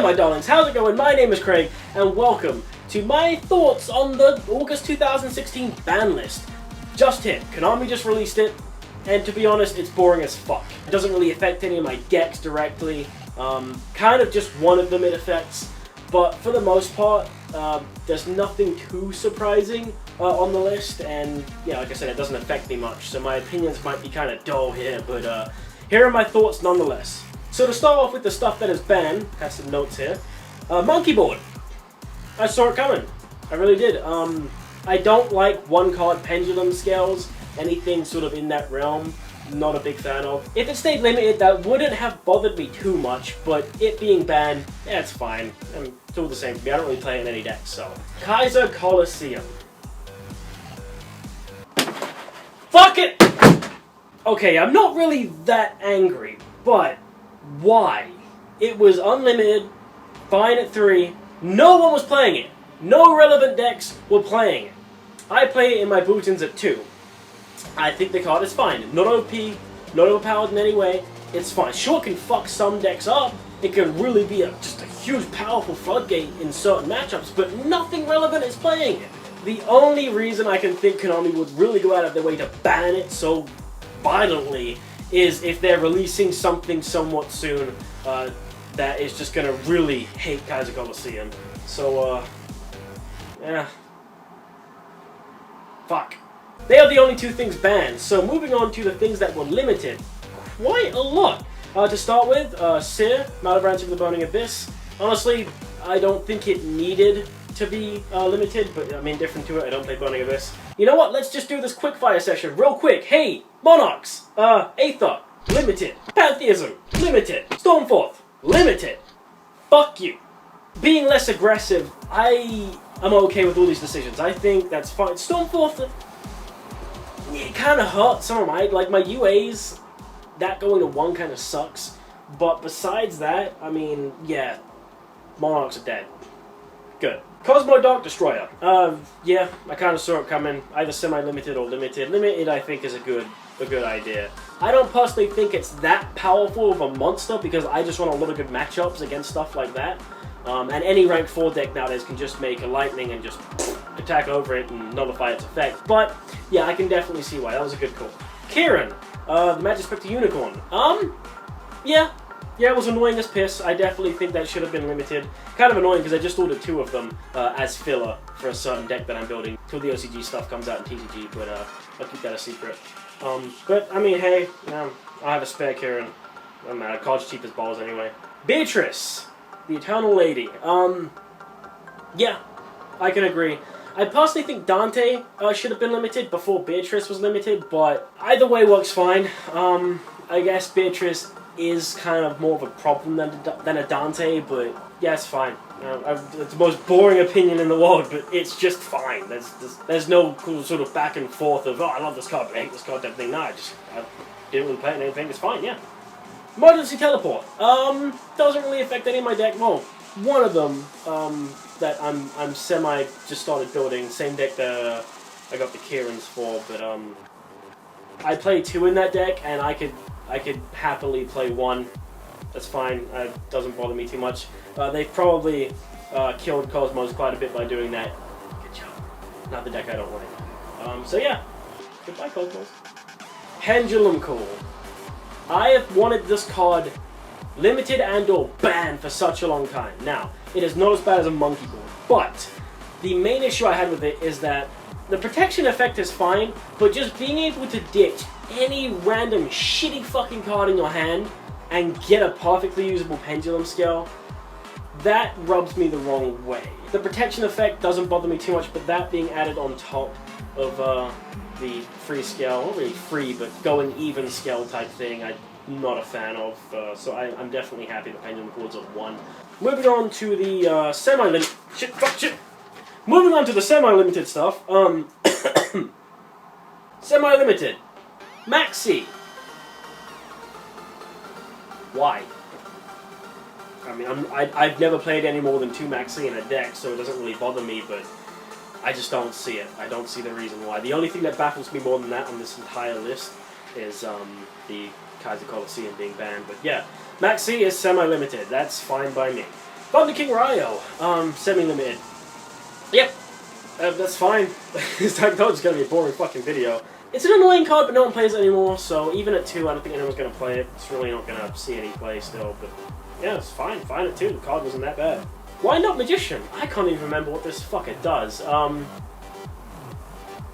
my darlings, how's it going? My name is Craig, and welcome to my thoughts on the August 2016 ban list. Just hit. Konami just released it, and to be honest, it's boring as fuck. It doesn't really affect any of my decks directly. Kind of just one of them it affects, but for the most part, there's nothing too surprising on the list, and yeah, like I said, it doesn't affect me much, so my opinions might be kind of dull here, but here are my thoughts nonetheless. So to start off with the stuff that is banned, have some notes here. Monkey board. I saw it coming. I really did. I don't like one-card pendulum scales, anything sort of in that realm, not a big fan of. If it stayed limited, that wouldn't have bothered me too much, but it being banned, yeah, it's fine. It's all the same for me. I don't really play it in any decks, so. Kaiser Coliseum. Fuck it! Okay, I'm not really that angry, but why? It was unlimited, fine at 3, no one was playing it. No relevant decks were playing it. I play it in my Bootins at 2. I think the card is fine. Not OP, not overpowered in any way, it's fine. Sure, it can fuck some decks up, it can really be just a huge powerful floodgate in certain matchups, but nothing relevant is playing it. The only reason I can think Konami would really go out of their way to ban it so violently is if they're releasing something somewhat soon that is just gonna really hate Kaiser Coliseum. So, yeah. Fuck. They are the only two things banned, so moving on to the things that were limited. Quite a lot. To start with, Seer, Malebranch of the Burning Abyss. Honestly, I don't think it needed to be limited, but I'm indifferent to it. I don't play Burning Abyss. You know what? Let's just do this quickfire session real quick. Hey, Monarchs, Aether, limited. Pantheism, limited. Stormforth, limited. Fuck you. Being less aggressive, I am okay with all these decisions. I think that's fine. Stormforth, it kind of hurt some of my UAs. That going to 1 kind of sucks. But besides that, I mean, yeah, Monarchs are dead. Good. Cosmo Dark Destroyer. Yeah, I kind of saw it coming. Either semi-limited or limited. Limited, I think, is a good idea. I don't personally think it's that powerful of a monster because I just run a lot of good matchups against stuff like that. And any rank 4 deck nowadays can just make a lightning and just attack over it and nullify its effect. But yeah, I can definitely see why. That was a good call. Kieran, the Magic Spectre Unicorn. Yeah, it was annoying as piss. I definitely think that should have been limited. Kind of annoying because I just ordered 2 of them as filler for a certain deck that I'm building till the OCG stuff comes out in TCG, but I'll keep that a secret. But, I mean, hey, I have a spare Kieran. Doesn't matter, card's cheap as balls anyway. Beatrice, the Eternal Lady. Yeah, I can agree. I personally think Dante should have been limited before Beatrice was limited, but either way works fine. I guess Beatrice is kind of more of a problem than a Dante, but yeah, it's fine. It's the most boring opinion in the world, but it's just fine. There's no cool sort of back and forth of, oh, I love this card, but I hate this card, type thing. No, I didn't really play anything. It's fine, yeah. Emergency Teleport. Doesn't really affect any of my deck. Well, one of them that I'm semi just started building. Same deck that I got the Kierans for, but I play 2 in that deck, and I could happily play 1. That's fine. It doesn't bother me too much. They've probably killed Cosmos quite a bit by doing that. Good job. Not the deck I don't like. So yeah. Goodbye, Cosmos. Pendulum Call. I have wanted this card limited and or banned for such a long time. Now, it is not as bad as a monkey board, but the main issue I had with it is that the protection effect is fine, but just being able to ditch any random shitty fucking card in your hand and get a perfectly usable pendulum scale, that rubs me the wrong way. The protection effect doesn't bother me too much, but that being added on top of the free scale, not really free, but going even scale type thing, I'm not a fan of, so I'm definitely happy the pendulum chords at 1. Moving on to the semi-limited... Shit! Moving on to the semi-limited stuff, semi-limited. Maxi. Why? I mean, I've never played any more than 2 Maxi in a deck, so it doesn't really bother me, but I just don't see it. I don't see the reason why. The only thing that baffles me more than that on this entire list is the Kaiser Coliseum being banned. But yeah, Maxi is semi-limited. That's fine by me. Thunder King Ryo, semi-limited. Yep, that's fine. It's like, it's gonna be a boring fucking video. It's an annoying card, but no one plays it anymore, so even at 2, I don't think anyone's gonna play it. It's really not gonna see any play still, but yeah, it's fine. Fine at 2. The card wasn't that bad. Wind Up Magician. I can't even remember what this fucker does.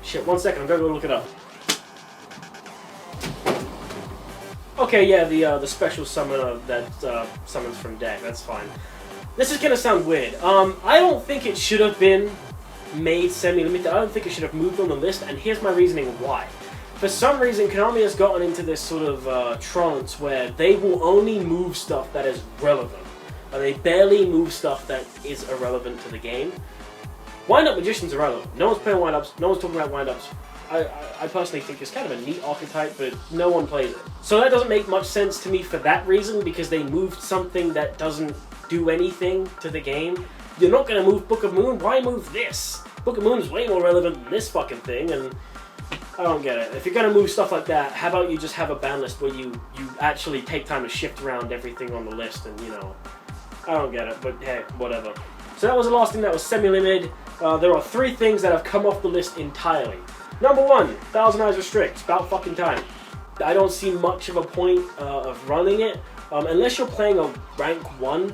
Shit, 1 second, I'm gonna go look it up. Okay, yeah, the special summoner that summons from deck, that's fine. This is gonna sound weird. I don't think it should have been made semi-limited. I don't think it should have moved on the list, and here's my reasoning why. For some reason, Konami has gotten into this sort of trance where they will only move stuff that is relevant. They barely move stuff that is irrelevant to the game. Wind-Up Magician's irrelevant. No one's playing wind-ups, no one's talking about wind-ups. I personally think it's kind of a neat archetype, but no one plays it. So that doesn't make much sense to me for that reason, because they moved something that doesn't do anything to the game. You're not going to move Book of Moon, why move this? Book of Moon is way more relevant than this fucking thing, and I don't get it. If you're going to move stuff like that, how about you just have a ban list where you actually take time to shift around everything on the list, and, you know, I don't get it, but hey, whatever. So that was the last thing that was semi-limited. There are 3 things that have come off the list entirely. Number 1, 1000 Eyes Restrict. It's about fucking time. I don't see much of a point of running it, unless you're playing a rank 1.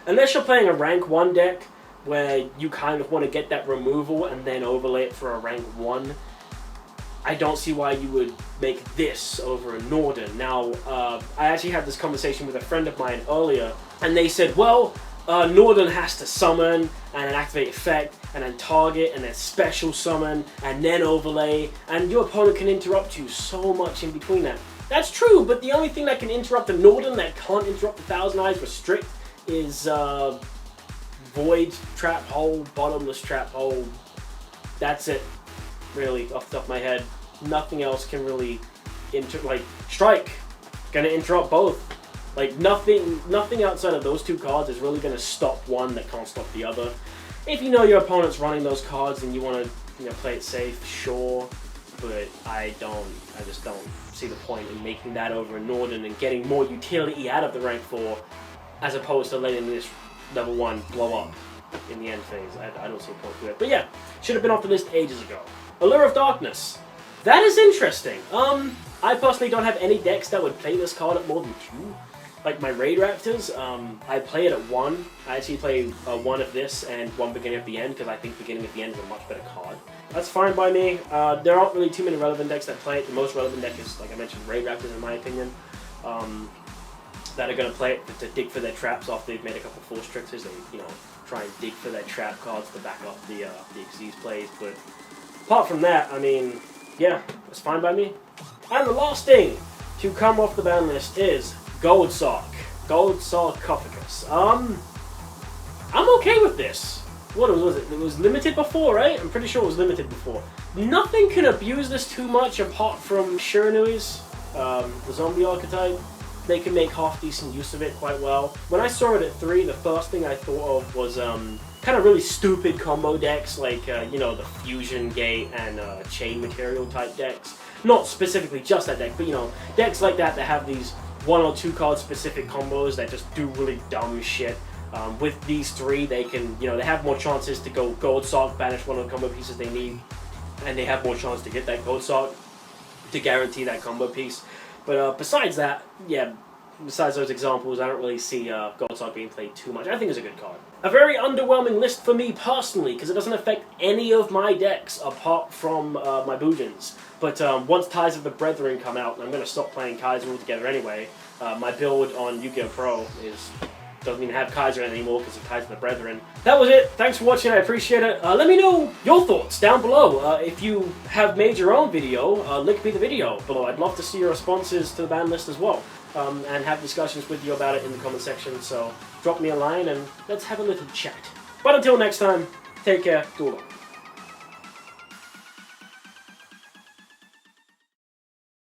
Unless you're playing a rank 1 deck, where you kind of want to get that removal and then overlay it for a rank 1, I don't see why you would make this over a Norden. Now, I actually had this conversation with a friend of mine earlier, and they said, well, Norden has to summon, and then activate effect, and then target, and then special summon, and then overlay, and your opponent can interrupt you so much in between that. That's true, but the only thing that can interrupt the Norden that can't interrupt the 1000 Eyes Restrict is Void Trap Hole, Bottomless Trap Hole. That's it, really, off the top of my head. Nothing else can really Strike, gonna interrupt both. Like, nothing outside of those 2 cards is really gonna stop one that can't stop the other. If you know your opponent's running those cards and you want to, you know, play it safe, sure, but I just don't see the point in making that over a Norden and getting more utility out of the rank 4 as opposed to letting this level 1 blow up in the end phase. I don't see a point to it. But yeah, should have been off the list ages ago. Allure of Darkness. That is interesting. I personally don't have any decks that would play this card at more than 2. Like my Raid Raptors, I play it at 1. I actually play 1 of this and 1 Beginning of the End, because I think Beginning of the End is a much better card. That's fine by me. There aren't really too many relevant decks that play it. The most relevant deck is, like I mentioned, Raid Raptors in my opinion. That are going to play it to dig for their traps after they've made a couple Force Tricksters. They, you know, try and dig for their trap cards to back up the Xyz plays. But apart from that, I mean, yeah, it's fine by me. And the last thing to come off the ban list is Gold Sarcophagus. I'm okay with this. What was it? It was limited before, right? I'm pretty sure it was limited before. Nothing can abuse this too much apart from Shiranui's, the zombie archetype. They can make half-decent use of it quite well. When I saw it at 3, the first thing I thought of was kind of really stupid combo decks, like, you know, the Fusion Gate and Chain Material type decks. Not specifically just that deck, but, you know, decks like that that have these 1 or 2 card specific combos that just do really dumb shit. With these 3, they can, you know, they have more chances to go Gold Sarc, banish 1 of the combo pieces they need, and they have more chance to get that Gold Sarc to guarantee that combo piece. But besides that, yeah, besides those examples, I don't really see Gold Sarc being played too much. I think it's a good card. A very underwhelming list for me personally, because it doesn't affect any of my decks apart from my Boojins. But once Ties of the Brethren come out, and I'm going to stop playing Kaiser altogether anyway, my build on Yu-Gi-Oh! Pro doesn't even have Kaiser anymore because of Ties of the Brethren. That was it. Thanks for watching. I appreciate it. Let me know your thoughts down below. If you have made your own video, link me the video below. I'd love to see your responses to the ban list as well, and have discussions with you about it in the comment section. So drop me a line and let's have a little chat. But until next time, take care. Good luck.